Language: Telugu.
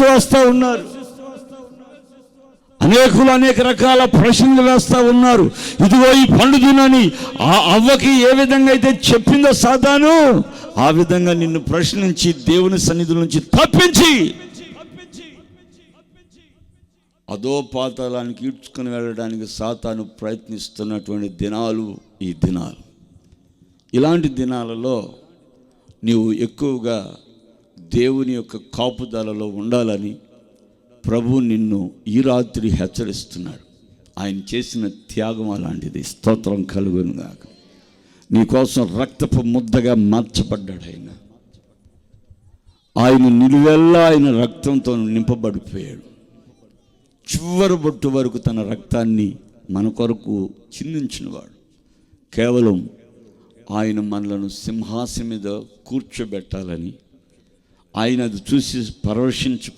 విమర్శిస్తూ వస్తూ ఉన్నారు. అనేకులు అనేక రకాల ప్రశ్నలు వేస్తూ ఉన్నారు. ఇదిగో ఈ పండు తినని అవ్వకి ఏ విధంగా అయితే చెప్పిందో సాతాను, ఆ విధంగా నిన్ను ప్రశ్నించి దేవుని సన్నిధి నుంచి తప్పించి అదో పాతాళానికి ఈడ్చుకొని వెళ్ళడానికి సాతాను ప్రయత్నిస్తున్నటువంటి దినాలు ఈ దినాలు. ఇలాంటి దినాలలో నీవు ఎక్కువగా దేవుని యొక్క కాపుదలలో ఉండాలని ప్రభు నిన్ను ఈ రాత్రి హెచ్చరిస్తున్నాడు. ఆయన చేసిన త్యాగం అలాంటిది. స్తోత్రం కలుగును గాక. నీకోసం రక్తపు ముద్దగా మార్చబడ్డాడు ఆయన నిలువెల్లా ఆయన రక్తంతో నింపబడిపోయాడు. చివరి బొట్టు వరకు తన రక్తాన్ని మన కొరకు చిందించినవాడు. కేవలం ఆయన మనలను సింహాసనం మీద కూర్చోబెట్టాలని, ఆయన అది చూసి పరవశించి